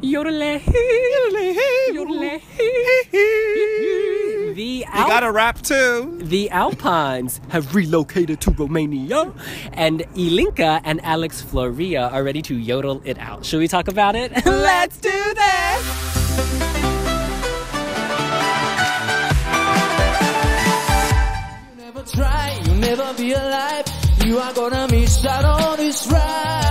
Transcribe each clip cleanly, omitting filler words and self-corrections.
Yodel It. Yodel It. You gotta rap too. The Alpines have relocated to Romania, and Ilinca and Alex Florea are ready to yodel it out. Should we talk about it? Let's do this! You never try, you'll never be alive. You are gonna miss out on this ride.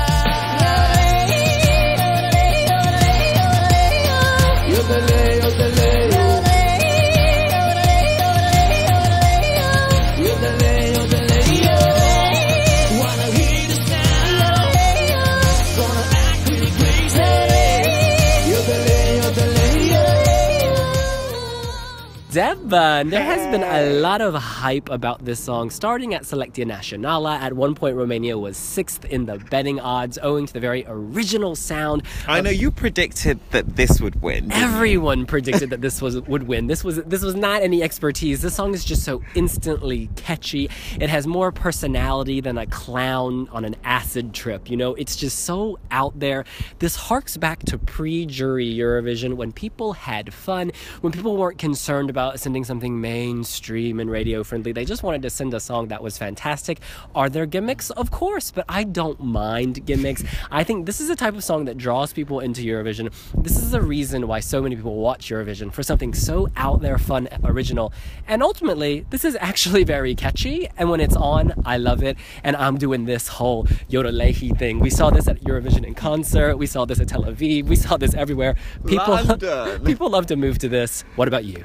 Devon, there has been a lot of hype about this song, starting at Selectia Națională. At one point, Romania was 6th in the betting odds, owing to the very original sound. I know you predicted that this would win. Everyone predicted that this would win. This was not any expertise. This song is just so instantly catchy. It has more personality than a clown on an acid trip. You know, it's just so out there. This harks back to pre-jury Eurovision, when people had fun, when people weren't concerned about sending something mainstream and radio friendly. They just wanted to send a song that was fantastic. Are there gimmicks? Of course, but I don't mind gimmicks. I think this is the type of song that draws people into Eurovision. This is the reason why so many people watch Eurovision, for something so out there, fun, original. And ultimately, this is actually very catchy. And when it's on, I love it. And I'm doing this whole Yodel It thing. We saw this at Eurovision in concert. We saw this at Tel Aviv. We saw this everywhere. People love to move to this. What about you?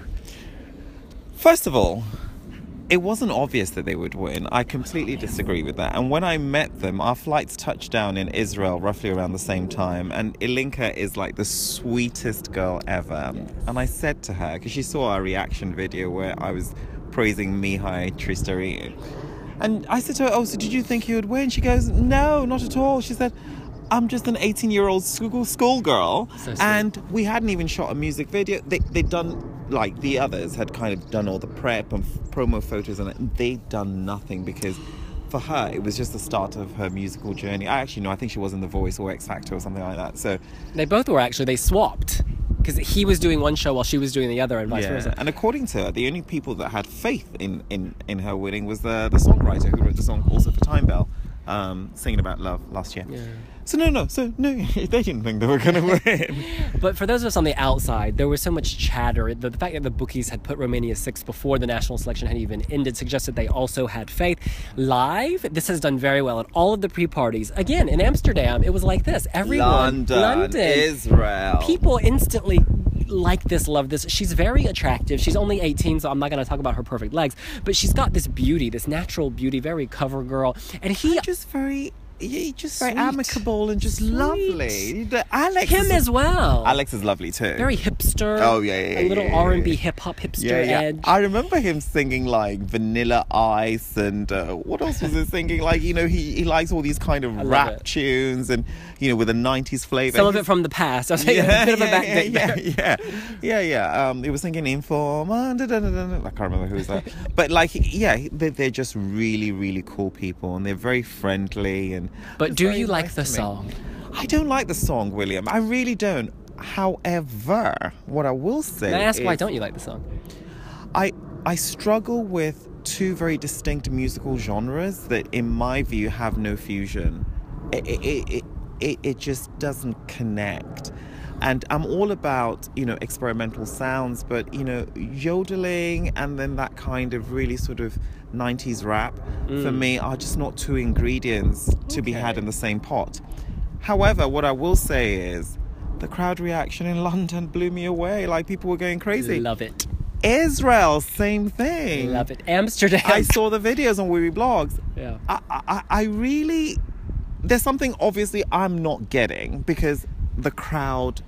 First of all, it wasn't obvious that they would win. I completely disagree with that. And when I met them, our flights touched down in Israel roughly around the same time. And Ilinca is like the sweetest girl ever. Yes. And I said to her, because she saw our reaction video where I was praising Mihai Tristariu. And I said to her, oh, so did you think he would win? She goes, no, not at all. She said, I'm just an 18-year-old schoolgirl, and we hadn't even shot a music video. They'd done, like the others had kind of done all the prep and promo photos, and they'd done nothing, because for her it was just the start of her musical journey. I think she was in The Voice or X Factor or something like that. So they both were, actually. They swapped, because he was doing one show while she was doing the other, and vice versa. And according to her, the only people that had faith in her winning was the songwriter who wrote the song also for Time Bell, singing about love last year. Yeah. So no, they didn't think they were going to win. But for those of us on the outside, there was so much chatter. The fact that the bookies had put Romania 6th before the national selection had even ended suggested they also had faith. Live, this has done very well at all of the pre-parties. Again, in Amsterdam, it was like this. Everyone, London, Israel. People instantly like this, love this. She's very attractive. She's only 18, so I'm not going to talk about her perfect legs. But she's got this beauty, this natural beauty, very cover girl. And he just very amicable and just lovely. Alex as well. Alex is lovely too. Very hipster. Oh yeah. A little R&B hip hop hipster edge. I remember him singing like Vanilla Ice and what else was he singing? Like, you know, he likes all these kind of rap tunes and, you know, with a 90s flavor. Some of it from the past. I was taking a bit of a back Yeah. He was singing Inform. I can't remember who was that. But like, they're just really, really cool people, and they're very friendly. But do you like the song? I don't like the song, William. I really don't. However, what I will say May I ask why don't you like the song? I struggle with two very distinct musical genres that, in my view, have no fusion. It just doesn't connect. And I'm all about, you know, experimental sounds, but, you know, yodeling and then that kind of really sort of 90s rap, for me, are just not two ingredients to be had in the same pot. However, what I will say is the crowd reaction in London blew me away. Like, people were going crazy. Love it. Israel, same thing. Love it. Amsterdam. I saw the videos on wiwibloggs. Yeah. I really... There's something obviously I'm not getting, because the crowd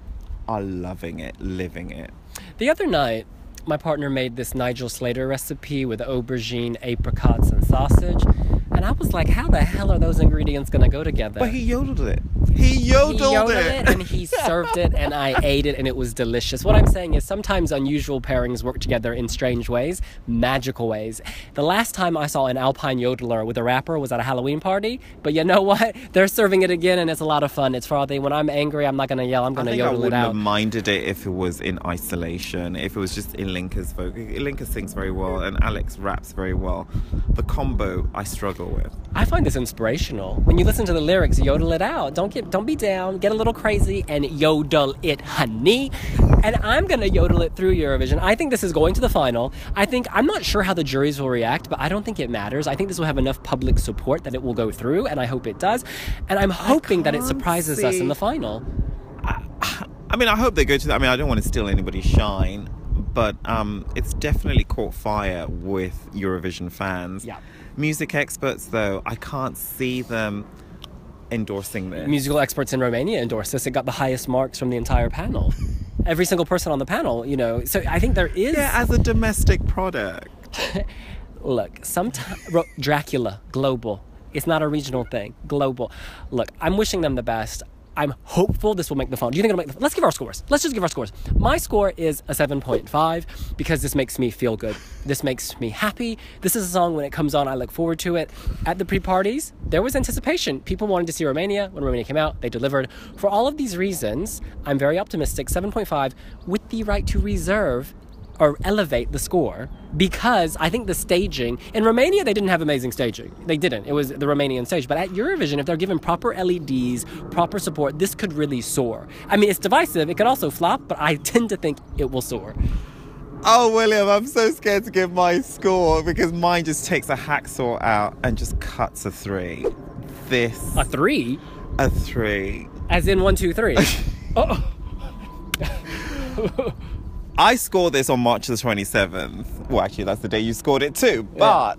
are loving it, living it. The other night, my partner made this Nigel Slater recipe with aubergine, apricots, and sausage. And I was like, how the hell are those ingredients going to go together? But he yodeled it. He yodeled it. And he served it, and I ate it, and it was delicious. What I'm saying is sometimes unusual pairings work together in strange ways, magical ways. The last time I saw an Alpine yodeler with a rapper was at a Halloween party, but you know what? They're serving it again, and it's a lot of fun. It's frothy. When I'm angry, I'm not going to yell. I'm going to yodel it out. I wouldn't have minded it if it was in isolation, if it was just Ilinca's vocal. Ilinca sings very well, and Alex raps very well. The combo, I struggle with. I find this inspirational. When you listen to the lyrics, yodel it out. Don't be down. Get a little crazy and yodel it, honey. And I'm going to yodel it through Eurovision. I think this is going to the final. I'm not sure how the juries will react, but I don't think it matters. I think this will have enough public support that it will go through, and I hope it does. And I'm hoping that it surprises us in the final. I mean, I hope they go to that. I mean, I don't want to steal anybody's shine, but it's definitely caught fire with Eurovision fans. Yeah. Music experts, though, I can't see them endorsing this. Musical experts in Romania endorsed this. It got the highest marks from the entire panel. Every single person on the panel, you know. So I think there is... Yeah, as a domestic product. Look, sometimes... Dracula, global. It's not a regional thing. Global. Look, I'm wishing them the best. I'm hopeful this will make the final. Do you think it'll make the... Let's give our scores. Let's just give our scores. My score is a 7.5 because this makes me feel good. This makes me happy. This is a song, when it comes on, I look forward to it. At the pre-parties, there was anticipation. People wanted to see Romania. When Romania came out, they delivered. For all of these reasons, I'm very optimistic. 7.5 with the right to reserve or elevate the score, because I think the staging in Romania, they didn't have amazing staging. They didn't. It was the Romanian stage. But at Eurovision, if they're given proper LEDs, proper support, this could really soar. I mean, it's divisive. It could also flop, but I tend to think it will soar. Oh, William, I'm so scared to give my score because mine just takes a hacksaw out and just cuts a 3. A 3? A 3. As in 1, 2, 3. Oh. I scored this on March the 27th. Well, actually, that's the day you scored it too. But,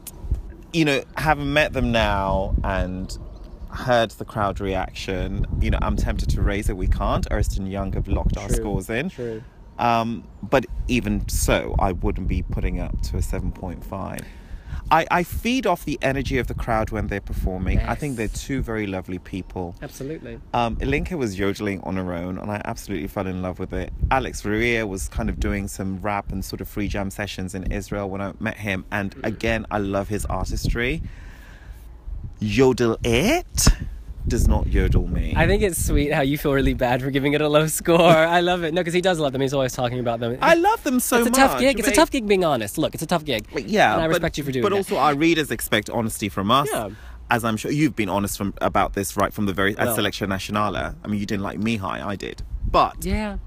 you know, having met them now and heard the crowd reaction, you know, I'm tempted to raise it. We can't. Ernst & Young have locked our scores in. True. But even so, I wouldn't be putting up to a 7.5. I feed off the energy of the crowd when they're performing. Yes. I think they're two very lovely people. Absolutely. Ilinca was yodeling on her own, and I absolutely fell in love with it. Alex Florea was kind of doing some rap and sort of free jam sessions in Israel when I met him. And again, I love his artistry. Yodel It does not yodel me. I think it's sweet how you feel really bad for giving it a low score. I love it. No, because he does love them. He's always talking about them. I love them so much. It's a tough gig. It's a tough gig being honest. Look, it's a tough gig. Yeah. And I respect you for doing it. But also our readers expect honesty from us. Yeah. As I'm sure you've been honest about this right from the very at Selection Nationale. I mean, you didn't like Mihai, I did. But... yeah.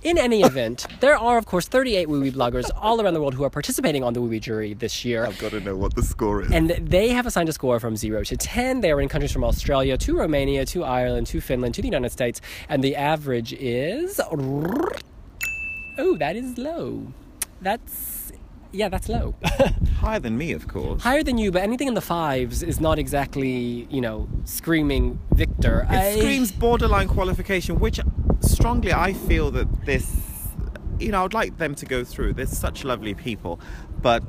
In any event, there are, of course, 38 Wiwi bloggers all around the world who are participating on the Wiwi Jury this year. I've got to know what the score is. And they have assigned a score from 0 to 10. They are in countries from Australia to Romania to Ireland to Finland to the United States. And the average is... oh, that is low. That's low. Higher than me, of course. Higher than you, but anything in the 5s is not exactly, you know, screaming victor. It screams borderline qualification, which strongly I feel that this, you know, I'd like them to go through. They're such lovely people. But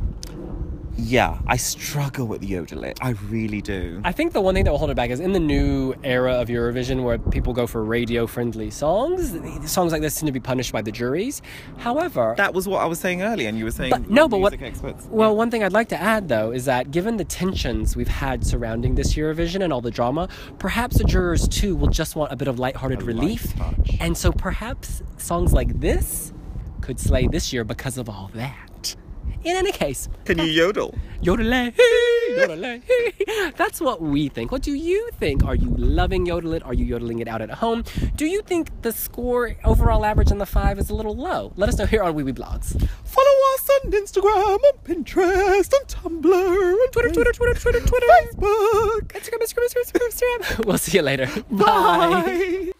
yeah, I struggle with Yodel It. I really do. I think the one thing that will hold it back is in the new era of Eurovision where people go for radio-friendly songs like this tend to be punished by the juries. However... that was what I was saying earlier, and you were saying experts. Well, one thing I'd like to add, though, is that given the tensions we've had surrounding this Eurovision and all the drama, perhaps the jurors, too, will just want a bit of lighthearted relief. And so perhaps songs like this could slay this year because of all that. In any case... can you yodel? Yodel It, Yodel It. That's what we think. What do you think? Are you loving Yodel It? Are you yodeling it out at home? Do you think the score overall average in the 5 is a little low? Let us know here on Wiwi Blogs. Follow us on Instagram, on Pinterest, on Tumblr, on Twitter, Facebook, Instagram. We'll see you later. Bye.